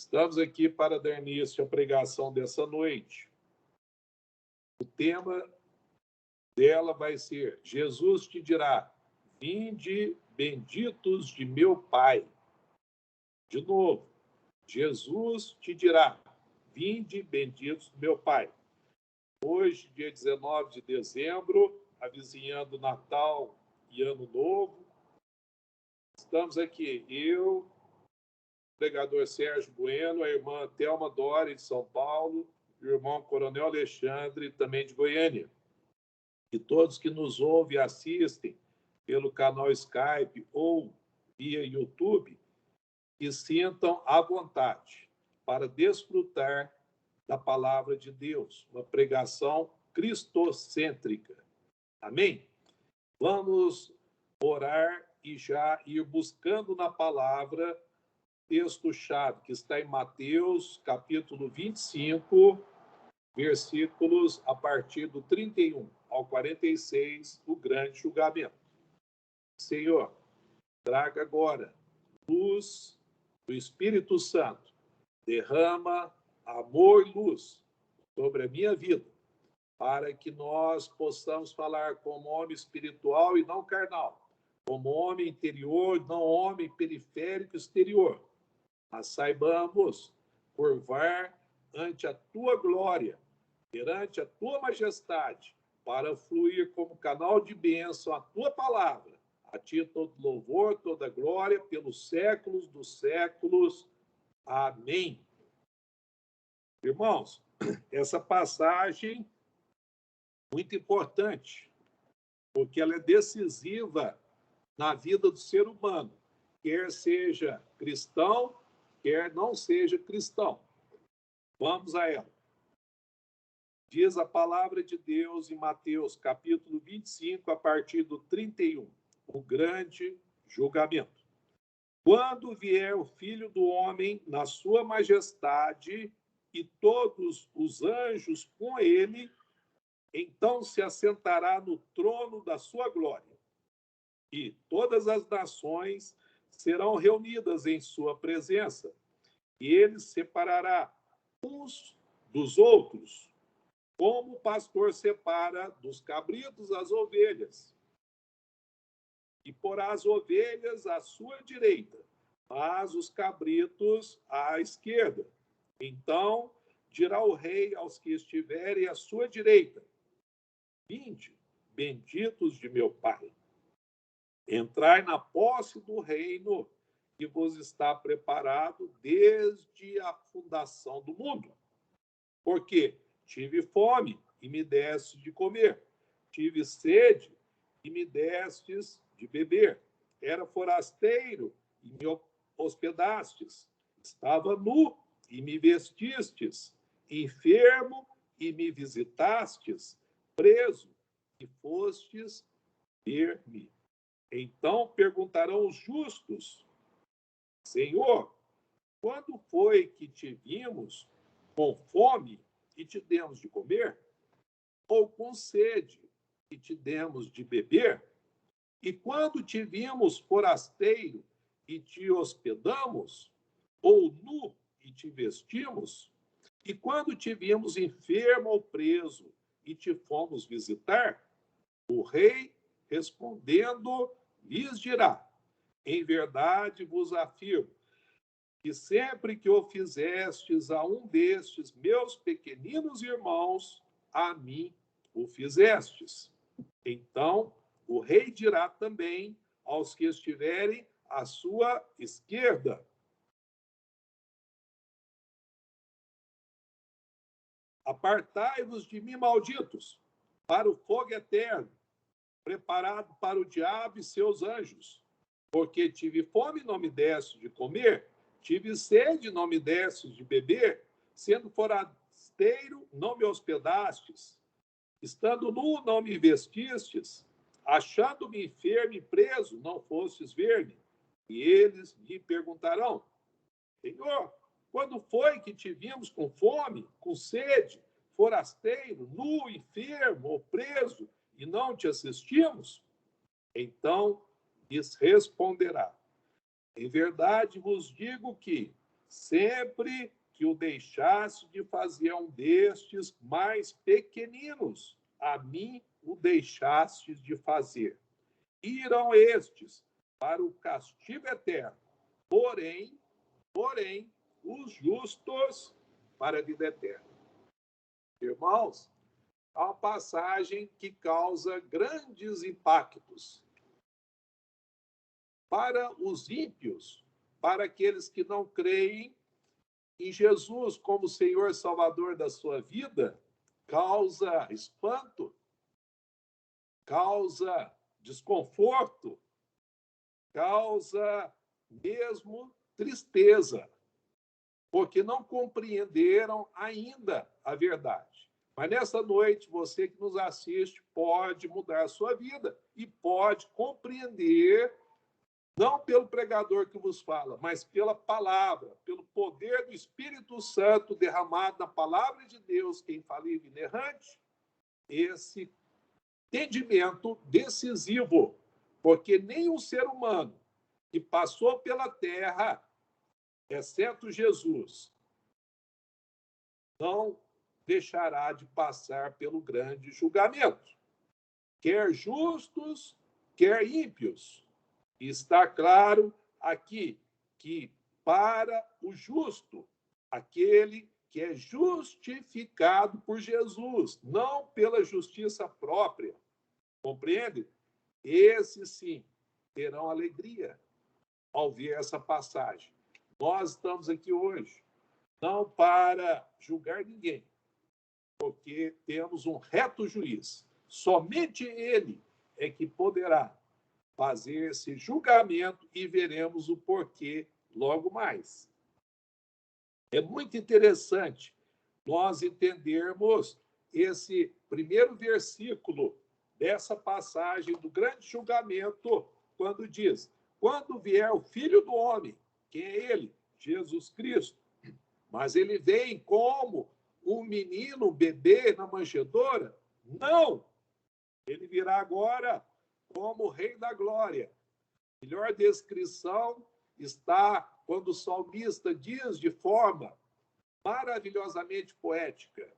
Estamos aqui para dar início à pregação dessa noite. O tema dela vai ser: Jesus te dirá, vinde benditos de meu Pai. De novo, Jesus te dirá, vinde benditos do meu Pai. Hoje, dia 19 de dezembro, avizinhando Natal e Ano Novo, estamos aqui, eu, o pregador Sérgio Bueno, a irmã Thelma Dori, de São Paulo, o irmão Coronel Alexandre, também de Goiânia. E todos que nos ouvem e assistem pelo canal Skype ou via YouTube, que sintam à vontade para desfrutar da palavra de Deus, uma pregação cristocêntrica. Amém? Vamos orar e já ir buscando na palavra texto-chave que está em Mateus, capítulo 25, versículos a partir do 31 ao 46, o grande julgamento. Senhor, traga agora luz do Espírito Santo, derrama amor e luz sobre a minha vida, para que nós possamos falar como homem espiritual e não carnal, como homem interior, não homem periférico exterior, mas saibamos curvar ante a tua glória, perante a tua majestade, para fluir como canal de bênção a tua palavra. A ti todo louvor, toda glória, pelos séculos dos séculos. Amém. Irmãos, essa passagem é muito importante, porque ela é decisiva na vida do ser humano, quer seja cristão, quer não seja cristão. Vamos a ela. Diz a palavra de Deus em Mateus, capítulo 25, a partir do 31, o grande julgamento. Quando vier o Filho do Homem na sua majestade e todos os anjos com ele, então se assentará no trono da sua glória. E todas as nações serão reunidas em sua presença, e ele separará uns dos outros, como o pastor separa dos cabritos as ovelhas. E porá as ovelhas à sua direita, mas os cabritos à esquerda. Então dirá o rei aos que estiverem à sua direita: vinde, benditos de meu Pai, entrai na posse do reino que vos está preparado desde a fundação do mundo. Porque tive fome e me deste de comer, tive sede e me destes de beber, era forasteiro e me hospedastes, estava nu e me vestistes, enfermo e me visitastes, preso e fostes ver-me. Então perguntarão os justos: Senhor, quando foi que te vimos com fome e te demos de comer? Ou com sede e te demos de beber? E quando te vimos forasteiro e te hospedamos? Ou nu e te vestimos? E quando te vimos enfermo ou preso e te fomos visitar? O rei, respondendo, lhes dirá: em verdade vos afirmo que sempre que o fizestes a um destes meus pequeninos irmãos, a mim o fizestes. Então o rei dirá também aos que estiverem à sua esquerda: apartai-vos de mim, malditos, para o fogo eterno, preparado para o diabo e seus anjos. Porque tive fome e não me deste de comer, tive sede e não me deste de beber, sendo forasteiro, não me hospedastes, estando nu, não me vestistes, achando-me enfermo e preso, não fostes ver-me. E eles lhe perguntarão: Senhor, quando foi que te vimos com fome, com sede, forasteiro, nu, enfermo ou preso, e não te assistimos? Então lhes responderá: em verdade vos digo que, sempre que o deixasse de fazer a um destes mais pequeninos, a mim o deixastes de fazer. Irão estes para o castigo eterno, porém, os justos para a vida eterna. Irmãos, há uma passagem que causa grandes impactos. Para os ímpios, para aqueles que não creem em Jesus como Senhor e Salvador da sua vida, causa espanto, causa desconforto, causa mesmo tristeza, porque não compreenderam ainda a verdade. Mas nessa noite, você que nos assiste pode mudar a sua vida e pode compreender, não pelo pregador que vos fala, mas pela palavra, pelo poder do Espírito Santo derramado na palavra de Deus, que é infalível e inerrante, esse entendimento decisivo, porque nenhum ser humano que passou pela terra, exceto Jesus, não deixará de passar pelo grande julgamento, quer justos, quer ímpios. E está claro aqui que para o justo, aquele que é justificado por Jesus, não pela justiça própria, compreende? Esses sim terão alegria ao ver essa passagem. Nós estamos aqui hoje não para julgar ninguém, porque temos um reto juiz. Somente ele é que poderá fazer esse julgamento e veremos o porquê logo mais. É muito interessante nós entendermos esse primeiro versículo dessa passagem do grande julgamento, quando diz: quando vier o Filho do Homem, quem é ele? Jesus Cristo. Mas ele vem como um menino, um bebê na manjedoura? Não! Ele virá agora como Rei da Glória. A melhor descrição está quando o salmista diz de forma maravilhosamente poética: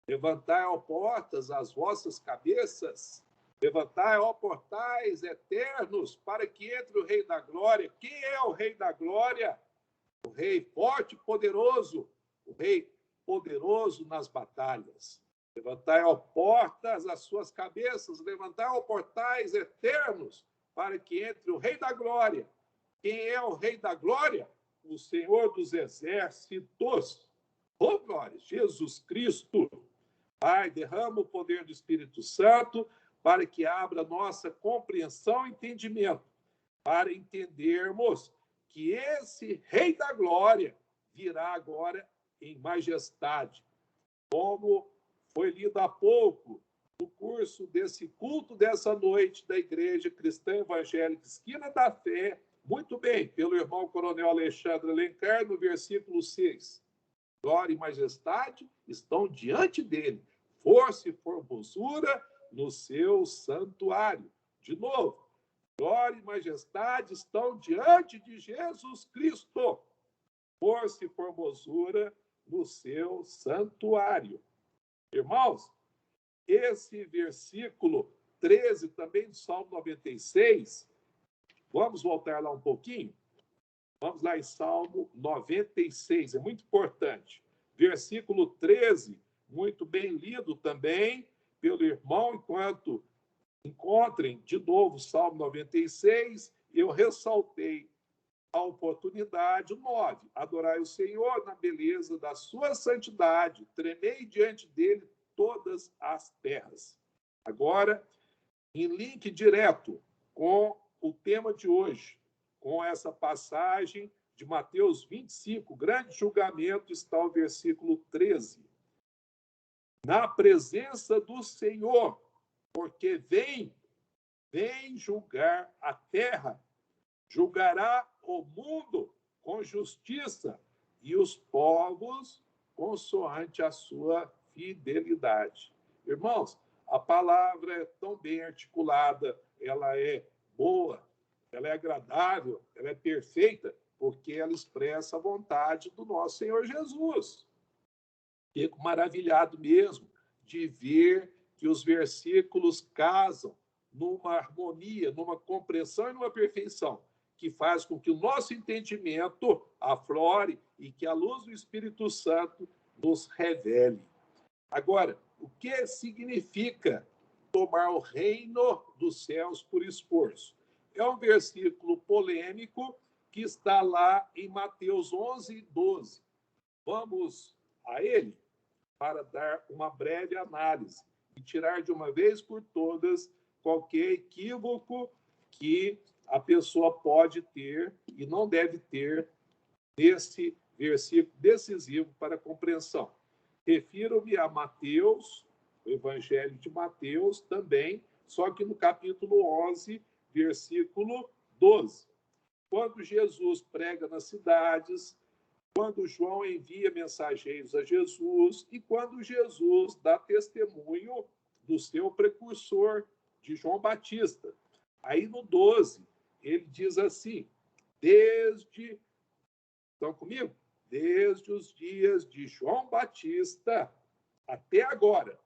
levantai, ó portas, as vossas cabeças, levantai, ó portais eternos, para que entre o Rei da Glória. Quem é o Rei da Glória? O Rei forte e poderoso, o Rei poderoso nas batalhas. Levantai, ó portas, as suas cabeças, levantai, ó portais eternos, para que entre o Rei da Glória. Quem é o Rei da Glória? O Senhor dos Exércitos. Ô, glória, Jesus Cristo. Pai, derrama o poder do Espírito Santo para que abra nossa compreensão e entendimento, para entendermos que esse Rei da Glória virá agora em majestade, como foi lido há pouco no curso desse culto dessa noite da Igreja Cristã Evangélica Esquina da Fé, muito bem, pelo irmão Coronel Alexandre Alencar, no versículo 6. Glória e majestade estão diante dele, força e formosura no seu santuário. De novo, glória e majestade estão diante de Jesus Cristo, força e formosura no seu santuário. Irmãos, esse versículo 13 também do Salmo 96, vamos voltar lá um pouquinho? Vamos lá em Salmo 96, é muito importante. Versículo 13, muito bem lido também pelo irmão, enquanto encontrem de novo o Salmo 96, eu ressaltei a oportunidade, 9, adorai o Senhor na beleza da sua santidade, tremei diante dele todas as terras. Agora, em link direto com o tema de hoje, com essa passagem de Mateus 25, grande julgamento, está o versículo 13. Na presença do Senhor, porque vem julgar a terra, julgará o mundo com justiça e os povos consoante a sua fidelidade. Irmãos, a palavra é tão bem articulada, ela é boa, ela é agradável, ela é perfeita, porque ela expressa a vontade do nosso Senhor Jesus. Fico maravilhado mesmo de ver que os versículos casam numa harmonia, numa compreensão e numa perfeição, que faz com que o nosso entendimento aflore e que a luz do Espírito Santo nos revele. Agora, o que significa tomar o reino dos céus por esforço? É um versículo polêmico que está lá em Mateus 11, 12. Vamos a ele para dar uma breve análise e tirar de uma vez por todas qualquer equívoco que a pessoa pode ter e não deve ter nesse versículo decisivo para a compreensão. Refiro-me a Mateus, o Evangelho de Mateus também, só que no capítulo 11, versículo 12. Quando Jesus prega nas cidades, quando João envia mensageiros a Jesus e quando Jesus dá testemunho do seu precursor, de João Batista. Aí no 12, ele diz assim, estão comigo? Desde os dias de João Batista até agora.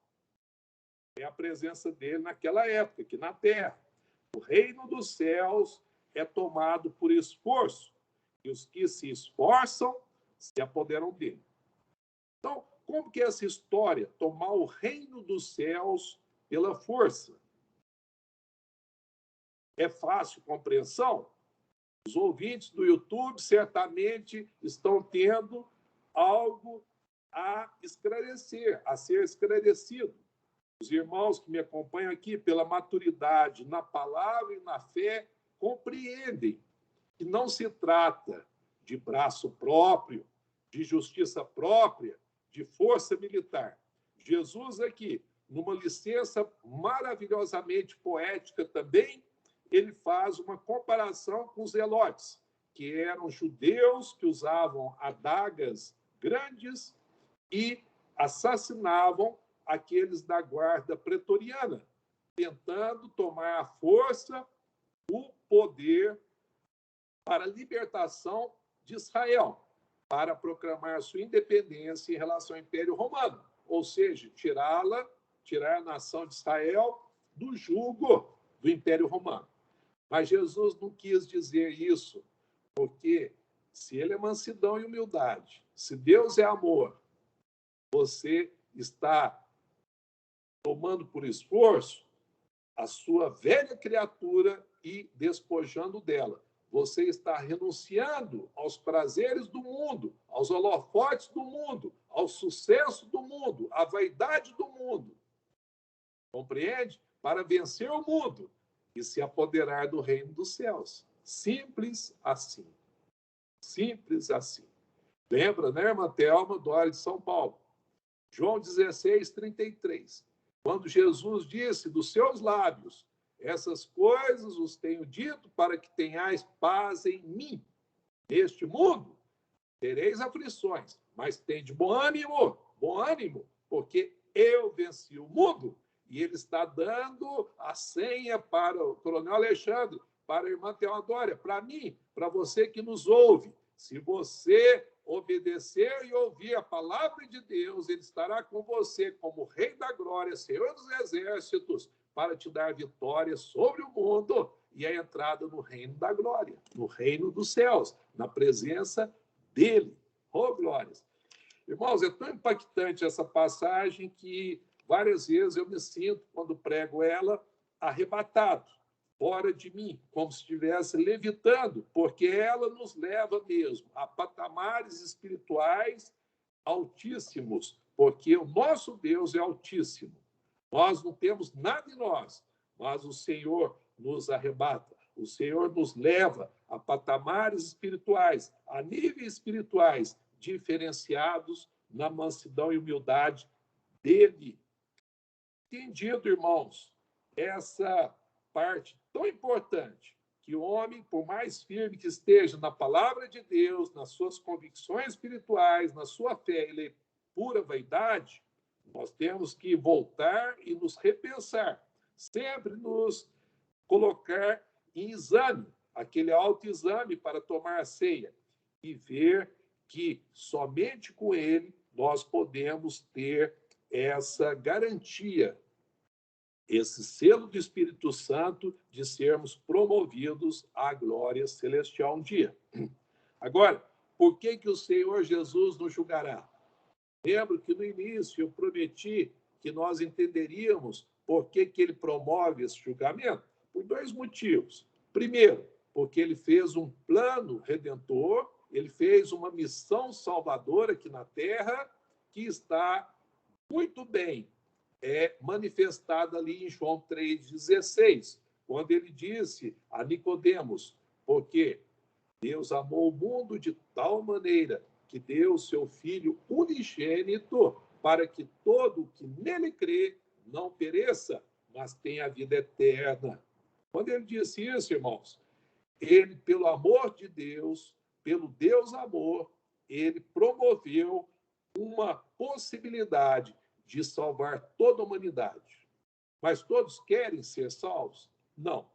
É a presença dele naquela época, aqui na terra. O reino dos céus é tomado por esforço, e os que se esforçam se apoderam dele. Então, como que é essa história? Tomar o reino dos céus pela força. É fácil compreensão? Os ouvintes do YouTube certamente estão tendo algo a esclarecer, a ser esclarecido. Os irmãos que me acompanham aqui, pela maturidade na palavra e na fé, compreendem que não se trata de braço próprio, de justiça própria, de força militar. Jesus aqui, numa licença maravilhosamente poética também, ele faz uma comparação com os zelotes, que eram judeus que usavam adagas grandes e assassinavam aqueles da guarda pretoriana, tentando tomar à força o poder para a libertação de Israel, para proclamar sua independência em relação ao Império Romano, ou seja, tirar a nação de Israel do jugo do Império Romano. Mas Jesus não quis dizer isso, porque se ele é mansidão e humildade, se Deus é amor, você está tomando por esforço a sua velha criatura e despojando dela. Você está renunciando aos prazeres do mundo, aos holofotes do mundo, ao sucesso do mundo, à vaidade do mundo. Compreende? Para vencer o mundo e se apoderar do reino dos céus. Simples assim. Simples assim. Lembra, né, irmã Thelma, do Hora de São Paulo? João 16, 33. Quando Jesus disse dos seus lábios, essas coisas os tenho dito para que tenhais paz em mim. Neste mundo tereis aflições, mas tende bom ânimo, porque eu venci o mundo. E ele está dando a senha para o coronel Alexandre, para a irmã Teodória, para mim, para você que nos ouve. Se você obedecer e ouvir a palavra de Deus, ele estará com você como Rei da Glória, Senhor dos Exércitos, para te dar vitória sobre o mundo e a entrada no reino da glória, no reino dos céus, na presença dele. Oh, glórias! Irmãos, é tão impactante essa passagem que várias vezes eu me sinto, quando prego ela, arrebatado, fora de mim, como se estivesse levitando, porque ela nos leva mesmo a patamares espirituais altíssimos, porque o nosso Deus é altíssimo. Nós não temos nada em nós, mas o Senhor nos arrebata. O Senhor nos leva a patamares espirituais, a níveis espirituais diferenciados na mansidão e humildade dele. Entendido, irmãos, essa parte tão importante, que o homem, por mais firme que esteja na palavra de Deus, nas suas convicções espirituais, na sua fé, ele é pura vaidade, nós temos que voltar e nos repensar, sempre nos colocar em exame, aquele autoexame para tomar a ceia. e ver que somente com ele nós podemos ter essa garantia, esse selo do Espírito Santo de sermos promovidos à glória celestial um dia. Agora, por que o Senhor Jesus nos julgará? Lembro que no início eu prometi que nós entenderíamos por que ele promove esse julgamento? Por dois motivos. Primeiro, porque ele fez um plano redentor, ele fez uma missão salvadora aqui na terra, que está muito bem manifestada ali em João 3,16, quando ele disse a Nicodemos, porque Deus amou o mundo de tal maneira que deu o seu Filho unigênito para que todo o que nele crê não pereça, mas tenha a vida eterna. Quando ele disse isso, irmãos, ele, pelo amor de Deus, pelo Deus amor, ele promoveu uma possibilidade de salvar toda a humanidade. Mas todos querem ser salvos? Não.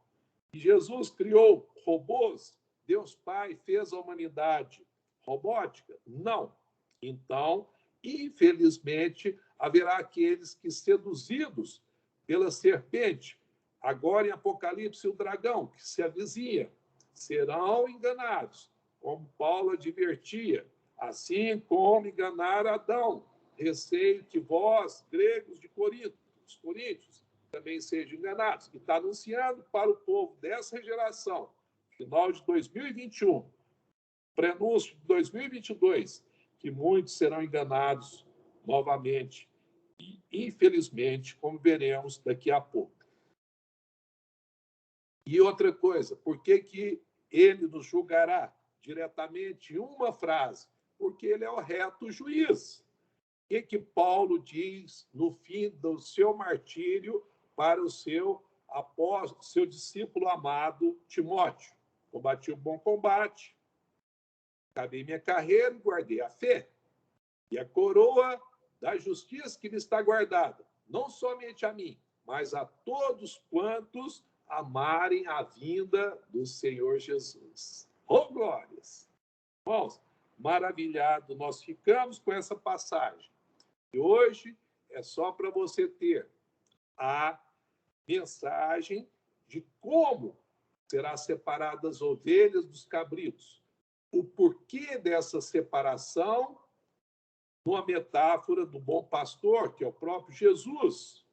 E Jesus criou robôs? Deus Pai fez a humanidade robótica? Não. Então, infelizmente, haverá aqueles que, seduzidos pela serpente, agora em Apocalipse, o dragão, que se avizinha, serão enganados, como Paulo advertia, assim como enganaram Adão. Receio que vós, gregos de Corinto, os coríntios, também sejam enganados. E está anunciando para o povo dessa geração, final de 2021, prenúncio de 2022, que muitos serão enganados novamente. E, infelizmente, como veremos daqui a pouco. E outra coisa, por que ele nos julgará diretamente em uma frase? Porque ele é o reto juiz. O que Paulo diz no fim do seu martírio para o seu apóstolo, seu discípulo amado Timóteo? Combati o bom combate, acabei minha carreira e guardei a fé. E a coroa da justiça que me está guardada, não somente a mim, mas a todos quantos amarem a vinda do Senhor Jesus. Oh, glórias! Irmãos, maravilhado, nós ficamos com essa passagem. E hoje é só para você ter a mensagem de como será separada as ovelhas dos cabritos. O porquê dessa separação, numa metáfora do bom pastor, que é o próprio Jesus,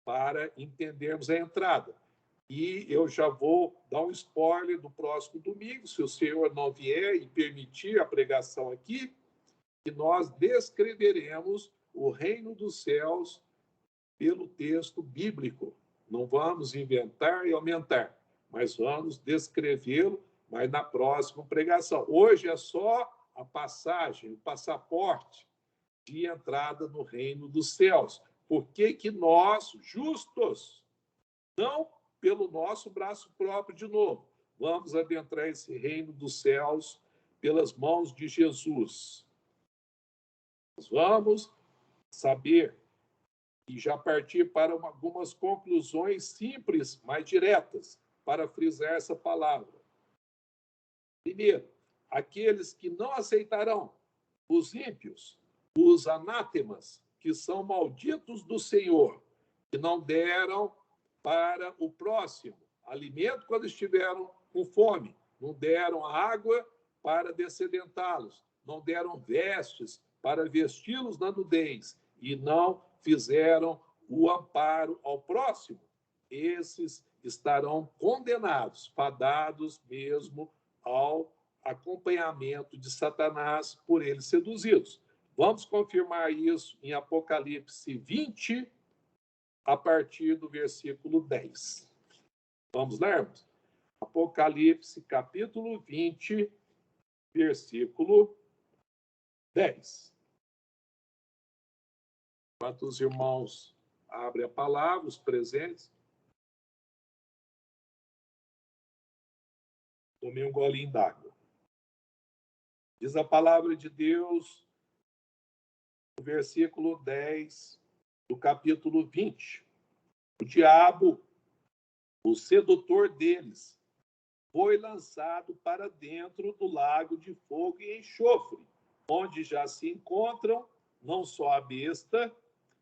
para entendermos a entrada. E eu já vou dar um spoiler do próximo domingo, se o Senhor não vier e permitir a pregação aqui, que nós descreveremos o reino dos céus pelo texto bíblico. Não vamos inventar e aumentar, mas vamos descrevê-lo, mas na próxima pregação. Hoje é só a passagem, o passaporte de entrada no reino dos céus. Por que nós, justos, não pelo nosso braço próprio de novo, vamos adentrar esse reino dos céus pelas mãos de Jesus? Nós vamos saber e já partir para algumas conclusões simples, mas diretas, para frisar essa palavra. Primeiro, aqueles que não aceitarão, os ímpios, os anátemas, que são malditos do Senhor, que não deram para o próximo alimento quando estiveram com fome, não deram água para descedentá-los, não deram vestes para vesti-los na nudez e não fizeram o amparo ao próximo, esses estarão condenados, fadados mesmo ao acompanhamento de Satanás por eles seduzidos. Vamos confirmar isso em Apocalipse 20, a partir do versículo 10. Vamos ler? Apocalipse, capítulo 20, versículo 10. Enquanto os irmãos abrem a palavra, os presentes, tomei um golinho d'água. Diz a palavra de Deus, no versículo 10 do capítulo 20. O diabo, o sedutor deles, foi lançado para dentro do lago de fogo e enxofre, onde já se encontram não só a besta,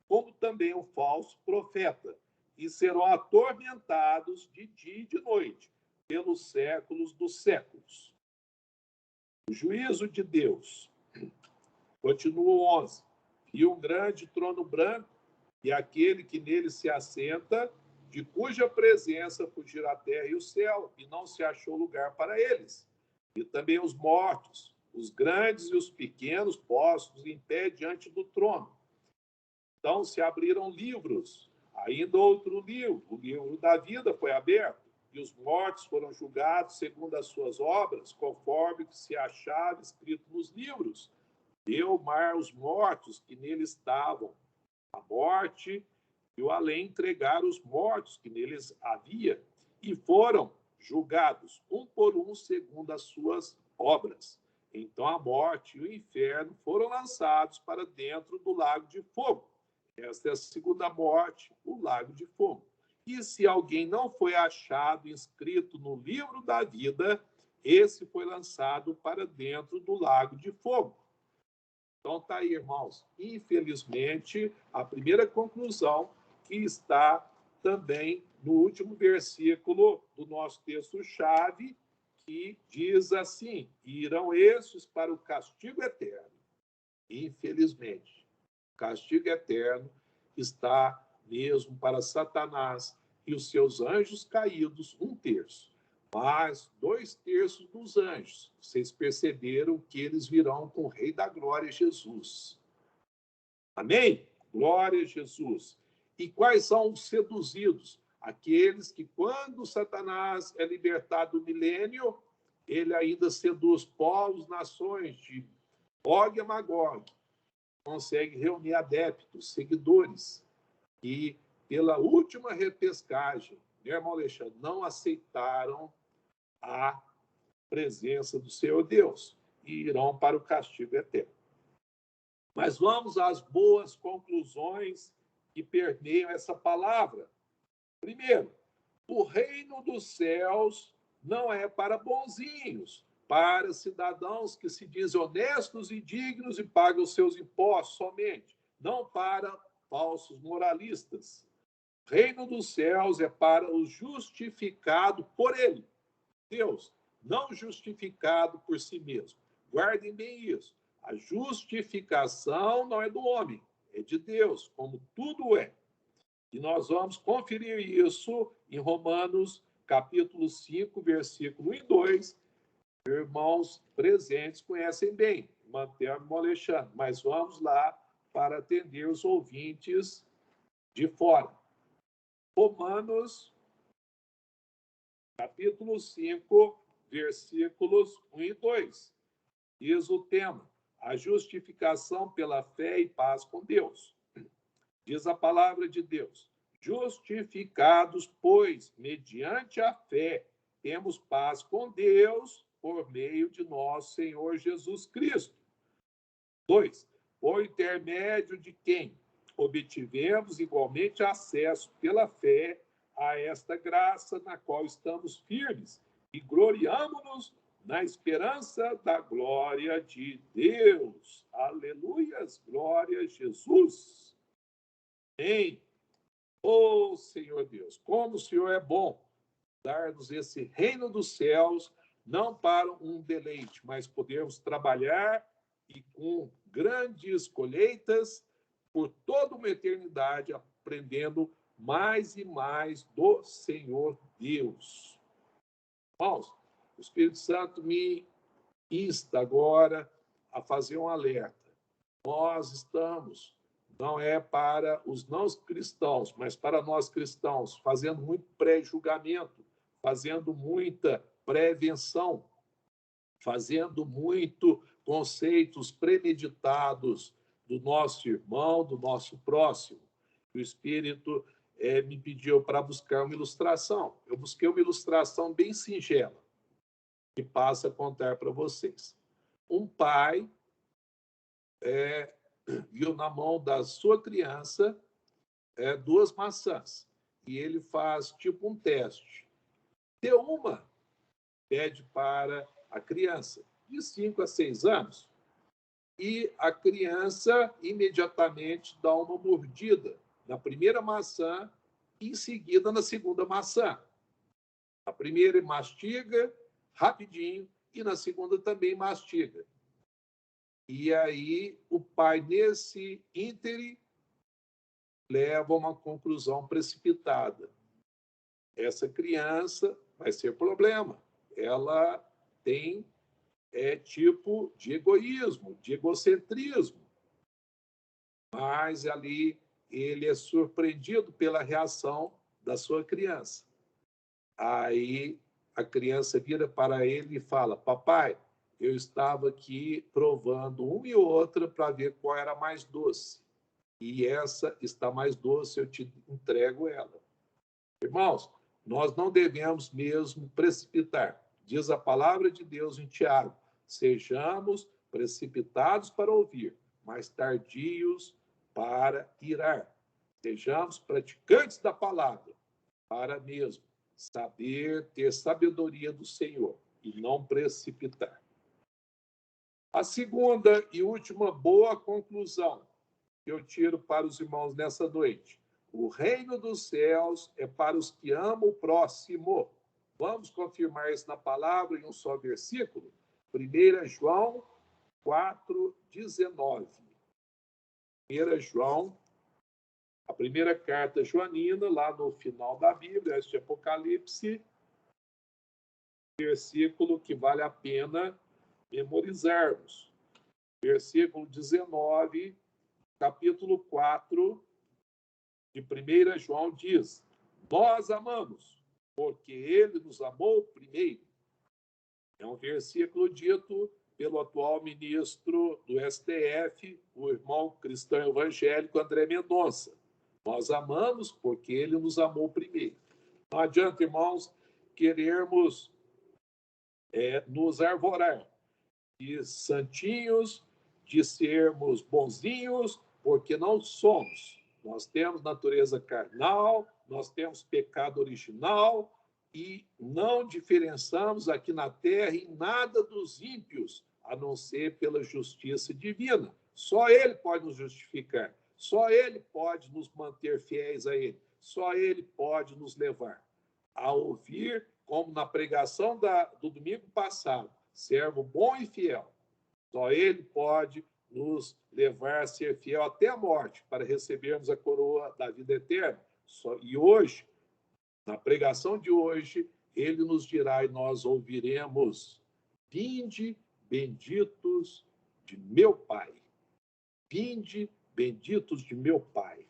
como também o falso profeta, e serão atormentados de dia e de noite, pelos séculos dos séculos. O juízo de Deus. Continua 11. E um grande trono branco, e aquele que nele se assenta, de cuja presença fugirá a terra e o céu, e não se achou lugar para eles. E também os mortos, os grandes e os pequenos, postos em pé diante do trono. Então se abriram livros, ainda outro livro, o livro da vida foi aberto, e os mortos foram julgados segundo as suas obras, conforme que se achava escrito nos livros. Deu o mar os mortos que nele estavam, a morte e o além entregaram os mortos que neles havia, e foram julgados, um por um, segundo as suas obras. Então a morte e o inferno foram lançados para dentro do lago de fogo. Esta é a segunda morte, o lago de fogo. E se alguém não foi achado inscrito no livro da vida, esse foi lançado para dentro do lago de fogo. Então está aí, irmãos. Infelizmente, a primeira conclusão que está também no último versículo do nosso texto-chave, que diz assim: irão estes para o castigo eterno. Infelizmente, o castigo eterno está mesmo para Satanás e os seus anjos caídos, 1/3. Mas 2/3 dos anjos, vocês perceberam que eles virão com o Rei da Glória, Jesus. Amém? Glória a Jesus. E quais são os seduzidos? Aqueles que, quando Satanás é libertado do milênio, ele ainda seduz povos, nações, de Og e Magog, consegue reunir adeptos, seguidores, e pela última repescagem, meu irmão Alexandre, não aceitaram a presença do Senhor Deus e irão para o castigo eterno. Mas vamos às boas conclusões que permeiam essa palavra. Primeiro, o reino dos céus não é para bonzinhos, para cidadãos que se dizem honestos e dignos e pagam os seus impostos somente, não para falsos moralistas. O reino dos céus é para o justificado por ele, Deus, não justificado por si mesmo. Guardem bem isso. A justificação não é do homem, é de Deus, como tudo é. E nós vamos conferir isso em Romanos, capítulo 5, versículo 1 e 2. Irmãos presentes conhecem bem, Mantermo Alexandre, mas vamos lá para atender os ouvintes de fora. Romanos, capítulo 5, versículos 1 e 2. Diz o tema: a justificação pela fé e paz com Deus. Diz a palavra de Deus: justificados, pois, mediante a fé, temos paz com Deus por meio de nosso Senhor Jesus Cristo. 2. Por intermédio de quem obtivemos igualmente acesso pela fé a esta graça na qual estamos firmes e gloriamo-nos na esperança da glória de Deus. Aleluias, glória a Jesus. Amém. Oh, Senhor Deus, como o Senhor é bom dar-nos esse reino dos céus, não para um deleite, mas podermos trabalhar e com grandes colheitas por toda uma eternidade, aprendendo mais e mais do Senhor Deus. Irmãos, o Espírito Santo me insta agora a fazer um alerta. Nós estamos, não é para os não cristãos, mas para nós cristãos, fazendo muito pré-julgamento, fazendo muita prevenção, fazendo muito conceitos premeditados do nosso irmão, do nosso próximo. O Espírito me pediu para buscar uma ilustração. Eu busquei uma ilustração bem singela, que passo a contar para vocês. Um pai viu na mão da sua criança 2 maçãs, e ele faz tipo um teste. Deu uma, pede para a criança, de 5 a 6 anos, e a criança imediatamente dá uma mordida na primeira maçã e em seguida na segunda maçã. A primeira mastiga rapidinho e na segunda também mastiga. E aí o pai, nesse íntere, leva a uma conclusão precipitada. Essa criança vai ser problema. Ela tem tipo de egoísmo, de egocentrismo. Mas ali ele é surpreendido pela reação da sua criança. Aí a criança vira para ele e fala: papai, eu estava aqui provando uma e outra para ver qual era mais doce. E essa está mais doce, eu te entrego ela. Irmãos, nós não devemos mesmo precipitar. Diz a palavra de Deus em Tiago: sejamos precipitados para ouvir, mas tardios para irar. Sejamos praticantes da palavra, para mesmo saber ter sabedoria do Senhor e não precipitar. A segunda e última boa conclusão que eu tiro para os irmãos nessa noite: o reino dos céus é para os que amam o próximo. Vamos confirmar isso na palavra em um só versículo? 1 João 4,19. 1 João, a primeira carta joanina, lá no final da Bíblia, este Apocalipse, versículo que vale a pena memorizarmos. Versículo 19, capítulo 4 de 1 João diz: nós amamos, porque ele nos amou primeiro. É um versículo dito pelo atual ministro do STF, o irmão cristão evangélico André Mendonça. Nós amamos porque ele nos amou primeiro. Não adianta, irmãos, querermos nos arvorar de santinhos, de sermos bonzinhos, porque não somos. Nós temos natureza carnal, nós temos pecado original e não diferenciamos aqui na terra em nada dos ímpios, a não ser pela justiça divina. Só ele pode nos justificar, só ele pode nos manter fiéis a ele, só ele pode nos levar a ouvir, como na pregação do domingo passado, servo bom e fiel. Só ele pode nos levar a ser fiel até a morte, para recebermos a coroa da vida eterna. E hoje, na pregação de hoje, ele nos dirá e nós ouviremos: vinde, benditos de meu Pai. Vinde, benditos de meu Pai.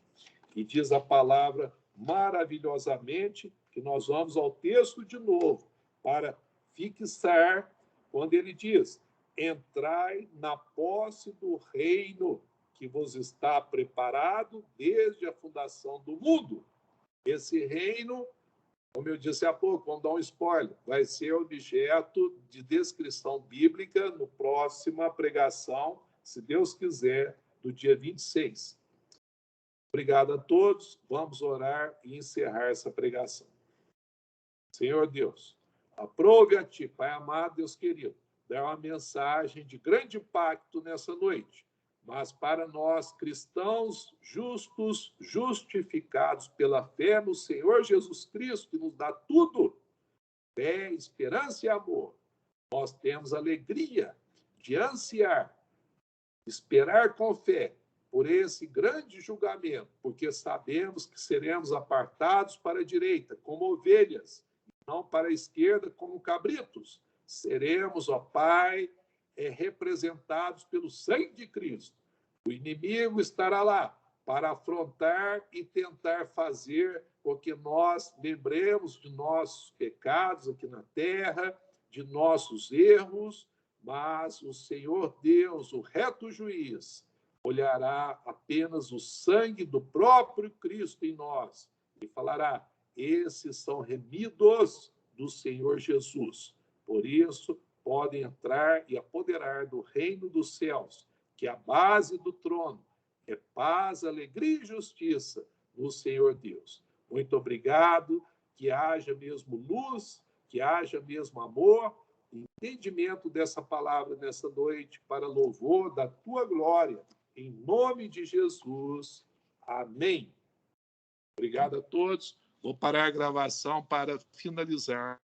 E diz a palavra maravilhosamente que nós vamos ao texto de novo, para fixar quando ele diz: entrai na posse do reino que vos está preparado desde a fundação do mundo. Esse reino, como eu disse há pouco, vamos dar um spoiler, vai ser objeto de descrição bíblica no próxima pregação, se Deus quiser, do dia 26. Obrigado a todos. Vamos orar e encerrar essa pregação. Senhor Deus, aprove a Ti, Pai amado, Deus querido, dar uma mensagem de grande impacto nessa noite, mas para nós, cristãos justos, justificados pela fé no Senhor Jesus Cristo, que nos dá tudo, fé, esperança e amor, nós temos alegria de ansiar, esperar com fé por esse grande julgamento, porque sabemos que seremos apartados para a direita, como ovelhas, não para a esquerda, como cabritos. Seremos, ó Pai, representados pelo sangue de Cristo. O inimigo estará lá para afrontar e tentar fazer com que nós lembremos de nossos pecados aqui na terra, de nossos erros, mas o Senhor Deus, o reto juiz, olhará apenas o sangue do próprio Cristo em nós e falará: esses são remidos do Senhor Jesus. Por isso, podem entrar e apoderar do reino dos céus, que a base do trono é paz, alegria e justiça no Senhor Deus. Muito obrigado, que haja mesmo luz que haja mesmo amor, entendimento dessa palavra nessa noite, para louvor da tua glória, em nome de Jesus. Amém. Obrigado a todos. Vou parar a gravação para finalizar.